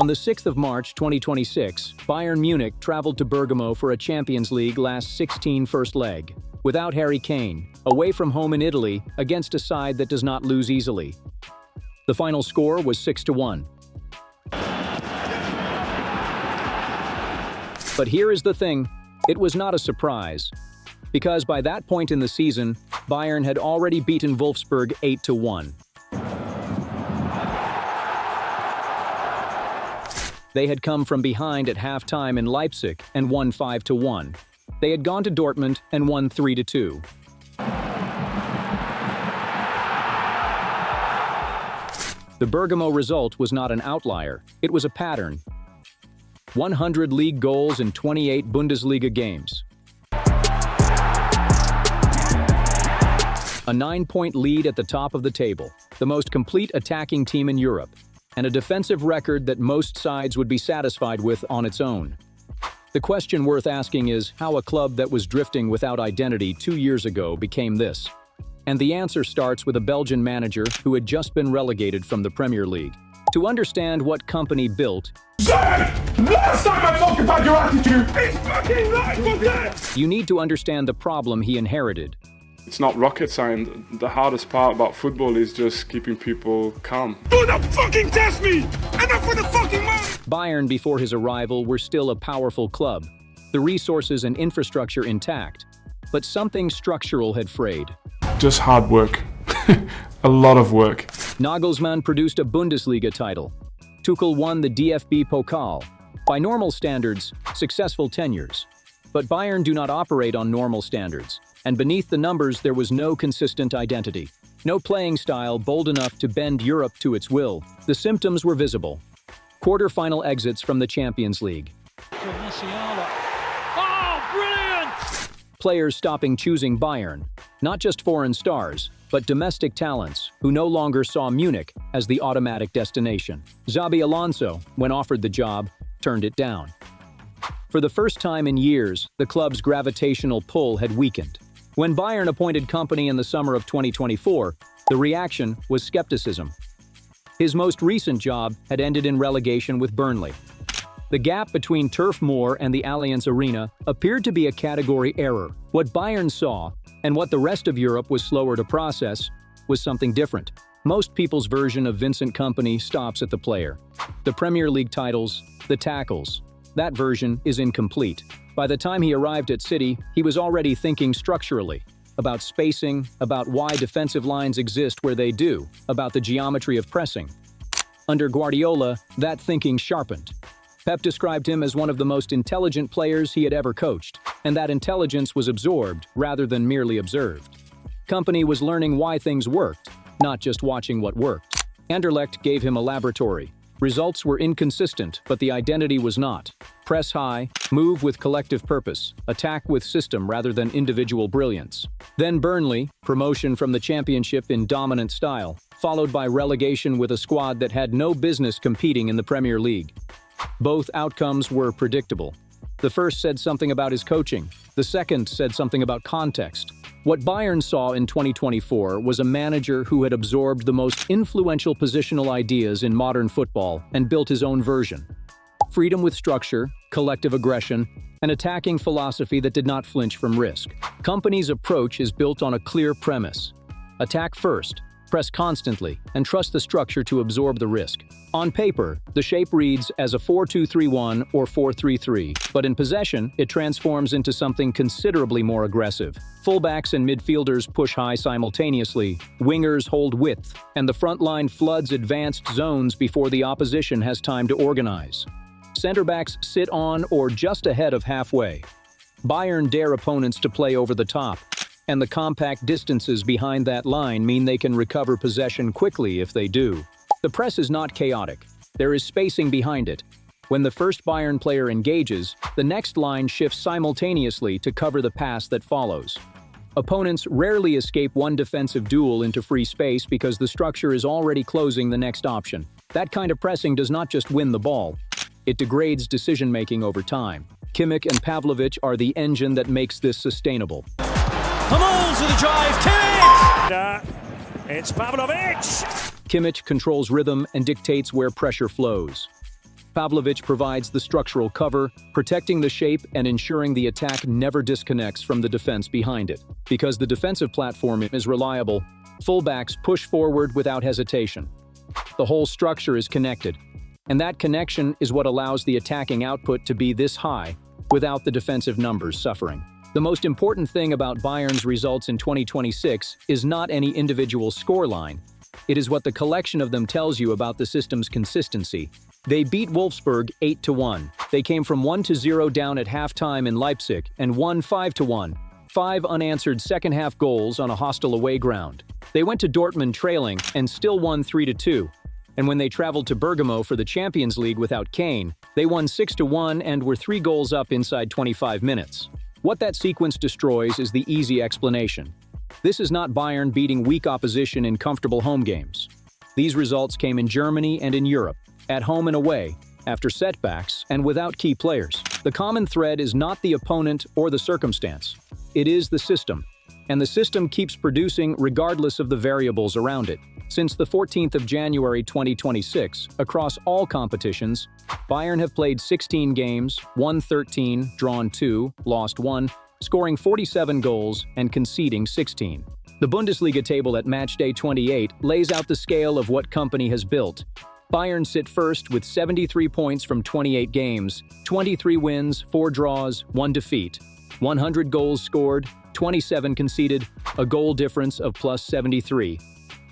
On the 6th of March 2026, Bayern Munich traveled to Bergamo for a Champions League last 16 first leg. Without Harry Kane, away from home in Italy, against a side that does not lose easily. The final score was 6-1. But here is the thing, it was not a surprise. Because by that point in the season, Bayern had already beaten Wolfsburg 8-1. They had come from behind at halftime in Leipzig and won 5-1. They had gone to Dortmund and won 3-2. The Bergamo result was not an outlier, it was a pattern. 100 league goals in 28 Bundesliga games. A 9-point lead at the top of the table, the most complete attacking team in Europe, and a defensive record that most sides would be satisfied with on its own. The question worth asking is how a club that was drifting without identity 2 years ago became this. And the answer starts with a Belgian manager who had just been relegated from the Premier League. To understand what Kompany built, last time I talked about your attitude, it's fucking right, you need to understand the problem he inherited. It's not rocket science. The hardest part about football is just keeping people calm. Do not fucking test me! Enough with the fucking money! Bayern before his arrival were still a powerful club, the resources and infrastructure intact, but something structural had frayed. Just hard work. A lot of work. Nagelsmann produced a Bundesliga title. Tuchel won the DFB Pokal. By normal standards, successful tenures. But Bayern do not operate on normal standards, and beneath the numbers there was no consistent identity. No playing style bold enough to bend Europe to its will. The symptoms were visible. Quarter-final exits from the Champions League. Musiala. Oh, brilliant! Players stopping choosing Bayern. Not just foreign stars, but domestic talents who no longer saw Munich as the automatic destination. Xabi Alonso, when offered the job, turned it down. For the first time in years, the club's gravitational pull had weakened. When Bayern appointed Kompany in the summer of 2024, the reaction was skepticism. His most recent job had ended in relegation with Burnley. The gap between Turf Moor and the Allianz Arena appeared to be a category error. What Bayern saw, and what the rest of Europe was slower to process, was something different. Most people's version of Vincent Kompany stops at the player. The Premier League titles, the tackles. That version is incomplete. By the time he arrived at City, he was already thinking structurally, about spacing, about why defensive lines exist where they do, about the geometry of pressing. Under Guardiola, that thinking sharpened. Pep described him as one of the most intelligent players he had ever coached, and that intelligence was absorbed rather than merely observed. Kompany was learning why things worked, not just watching what worked. Anderlecht gave him a laboratory. Results were inconsistent, but the identity was not. Press high, move with collective purpose, attack with system rather than individual brilliance. Then Burnley, promotion from the Championship in dominant style, followed by relegation with a squad that had no business competing in the Premier League. Both outcomes were predictable. The first said something about his coaching. The second said something about context. What Bayern saw in 2024 was a manager who had absorbed the most influential positional ideas in modern football and built his own version. Freedom with structure, collective aggression, an attacking philosophy that did not flinch from risk. Kompany's approach is built on a clear premise. Attack first, press constantly, and trust the structure to absorb the risk. On paper, the shape reads as a 4-2-3-1 or 4-3-3, but in possession, it transforms into something considerably more aggressive. Fullbacks and midfielders push high simultaneously, wingers hold width, and the front line floods advanced zones before the opposition has time to organize. Center-backs sit on or just ahead of halfway. Bayern dare opponents to play over the top, and the compact distances behind that line mean they can recover possession quickly if they do. The press is not chaotic. There is spacing behind it. When the first Bayern player engages, the next line shifts simultaneously to cover the pass that follows. Opponents rarely escape one defensive duel into free space because the structure is already closing the next option. That kind of pressing does not just win the ball. It degrades decision-making over time. Kimmich and Pavlovic are the engine that makes this sustainable. Hummels with a drive, Kimmich! It's Pavlovic! Kimmich controls rhythm and dictates where pressure flows. Pavlovic provides the structural cover, protecting the shape and ensuring the attack never disconnects from the defense behind it. Because the defensive platform is reliable, fullbacks push forward without hesitation. The whole structure is connected, and that connection is what allows the attacking output to be this high without the defensive numbers suffering. The most important thing about Bayern's results in 2026 is not any individual scoreline. It is what the collection of them tells you about the system's consistency. They beat Wolfsburg 8-1. They came from 1-0 down at halftime in Leipzig and won 5-1. 5 unanswered second-half goals on a hostile away ground. They went to Dortmund trailing and still won 3-2. And when they traveled to Bergamo for the Champions League without Kane, they won 6-1 and were 3 goals up inside 25 minutes. What that sequence destroys is the easy explanation. This is not Bayern beating weak opposition in comfortable home games. These results came in Germany and in Europe, at home and away, after setbacks and without key players. The common thread is not the opponent or the circumstance. It is the system. And the system keeps producing regardless of the variables around it. Since the 14th of January 2026, across all competitions, Bayern have played 16 games, won 13, drawn 2, lost 1, scoring 47 goals and conceding 16. The Bundesliga table at matchday 28 lays out the scale of what Kompany has built. Bayern sit first with 73 points from 28 games, 23 wins, 4 draws, 1 defeat, 100 goals scored, 27 conceded, a goal difference of plus 73.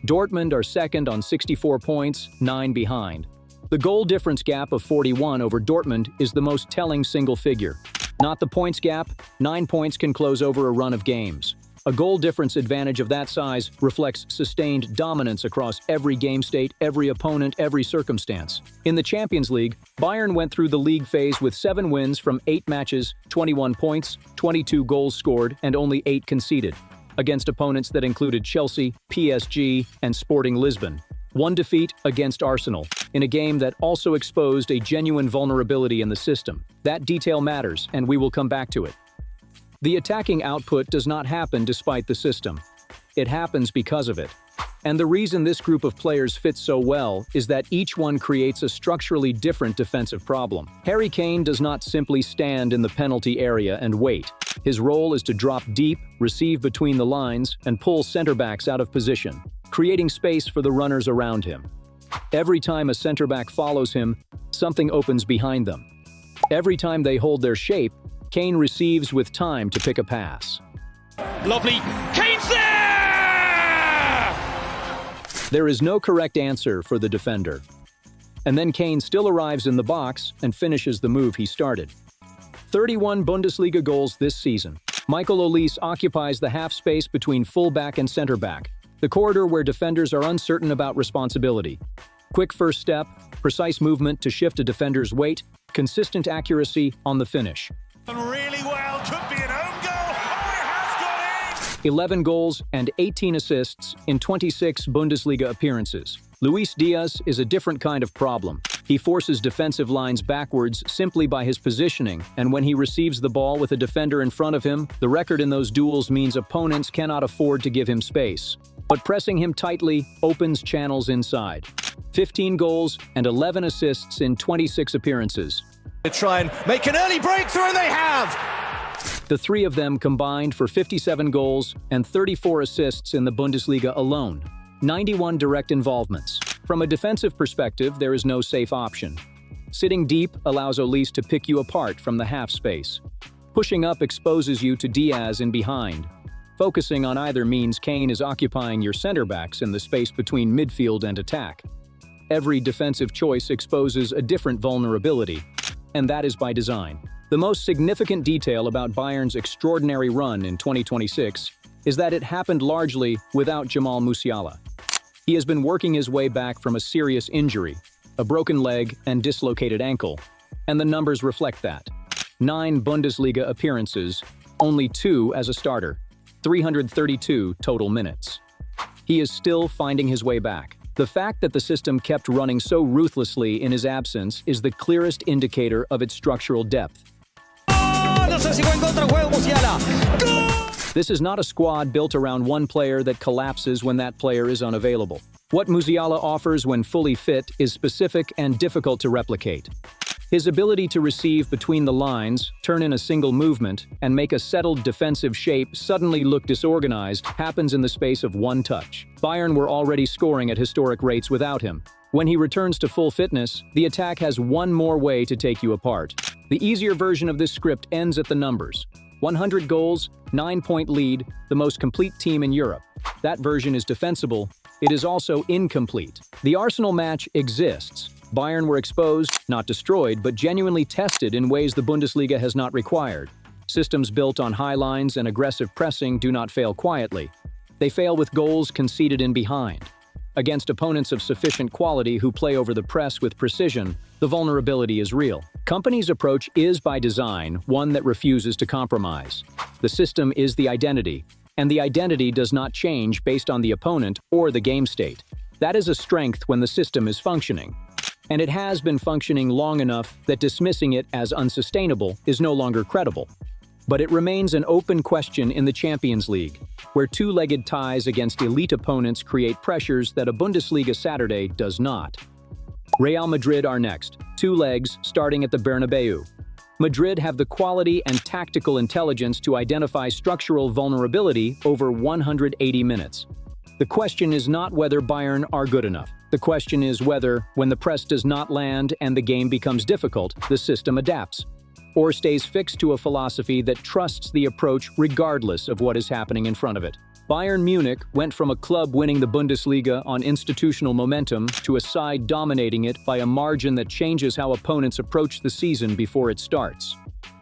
Dortmund are second on 64 points, 9 behind. The goal difference gap of 41 over Dortmund is the most telling single figure. Not the points gap, 9 points can close over a run of games. A goal difference advantage of that size reflects sustained dominance across every game state, every opponent, every circumstance. In the Champions League, Bayern went through the league phase with 7 wins from 8 matches, 21 points, 22 goals scored, and only 8 conceded, against opponents that included Chelsea, PSG, and Sporting Lisbon. 1 defeat against Arsenal, in a game that also exposed a genuine vulnerability in the system. That detail matters, and we will come back to it. The attacking output does not happen despite the system. It happens because of it. And the reason this group of players fits so well is that each one creates a structurally different defensive problem. Harry Kane does not simply stand in the penalty area and wait. His role is to drop deep, receive between the lines, and pull center-backs out of position, creating space for the runners around him. Every time a center-back follows him, something opens behind them. Every time they hold their shape, Kane receives with time to pick a pass. Lovely. Kane's there! There is no correct answer for the defender. And then Kane still arrives in the box and finishes the move he started. 31 Bundesliga goals this season. Michael Olise occupies the half space between fullback and center-back, the corridor where defenders are uncertain about responsibility. Quick first step, precise movement to shift a defender's weight, consistent accuracy on the finish. Really well, could be an own goal. Oh, it has gone in! 11 goals and 18 assists in 26 Bundesliga appearances. Luis Díaz is a different kind of problem. He forces defensive lines backwards simply by his positioning, and when he receives the ball with a defender in front of him, the record in those duels means opponents cannot afford to give him space. But pressing him tightly opens channels inside. 15 goals and 11 assists in 26 appearances. To try and make an early breakthrough, and they have! The 3 of them combined for 57 goals and 34 assists in the Bundesliga alone. 91 direct involvements. From a defensive perspective, there is no safe option. Sitting deep allows Olise to pick you apart from the half space. Pushing up exposes you to Díaz in behind. Focusing on either means Kane is occupying your center-backs in the space between midfield and attack. Every defensive choice exposes a different vulnerability, and that is by design. The most significant detail about Bayern's extraordinary run in 2026 is that it happened largely without Jamal Musiala. He has been working his way back from a serious injury, a broken leg and dislocated ankle, and the numbers reflect that. 9 Bundesliga appearances, only 2 as a starter, 332 total minutes. He is still finding his way back. The fact that the system kept running so ruthlessly in his absence is the clearest indicator of its structural depth. No sé si va en contra, juega Musiala. ¡Gol! This is not a squad built around one player that collapses when that player is unavailable. What Musiala offers when fully fit is specific and difficult to replicate. His ability to receive between the lines, turn in a single movement, and make a settled defensive shape suddenly look disorganized happens in the space of one touch. Bayern were already scoring at historic rates without him. When he returns to full fitness, the attack has one more way to take you apart. The easier version of this script ends at the numbers. 100 goals, 9-point lead, the most complete team in Europe. That version is defensible. It is also incomplete. The Arsenal match exists. Bayern were exposed, not destroyed, but genuinely tested in ways the Bundesliga has not required. Systems built on high lines and aggressive pressing do not fail quietly. They fail with goals conceded in behind. Against opponents of sufficient quality who play over the press with precision, the vulnerability is real. Kompany's approach is, by design, one that refuses to compromise. The system is the identity, and the identity does not change based on the opponent or the game state. That is a strength when the system is functioning. And it has been functioning long enough that dismissing it as unsustainable is no longer credible. But it remains an open question in the Champions League, where two-legged ties against elite opponents create pressures that a Bundesliga Saturday does not. Real Madrid are next, 2 legs starting at the Bernabeu. Madrid have the quality and tactical intelligence to identify structural vulnerability over 180 minutes. The question is not whether Bayern are good enough. The question is whether, when the press does not land and the game becomes difficult, the system adapts, or stays fixed to a philosophy that trusts the approach regardless of what is happening in front of it. Bayern Munich went from a club winning the Bundesliga on institutional momentum to a side dominating it by a margin that changes how opponents approach the season before it starts.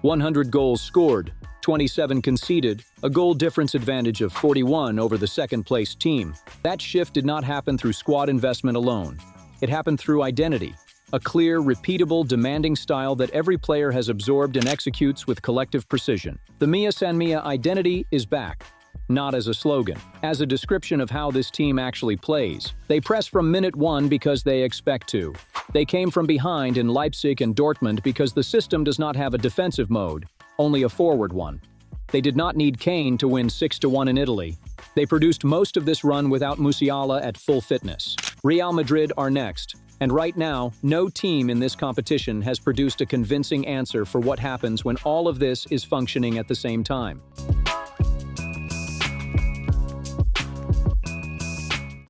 100 goals scored, 27 conceded, a goal difference advantage of 41 over the second-place team. That shift did not happen through squad investment alone. It happened through identity, a clear, repeatable, demanding style that every player has absorbed and executes with collective precision. The Mia San Mia identity is back, not as a slogan, as a description of how this team actually plays. They press from minute 1 because they expect to. They came from behind in Leipzig and Dortmund because the system does not have a defensive mode, only a forward one. They did not need Kane to win 6-1 in Italy. They produced most of this run without Musiala at full fitness. Real Madrid are next, and right now, no team in this competition has produced a convincing answer for what happens when all of this is functioning at the same time.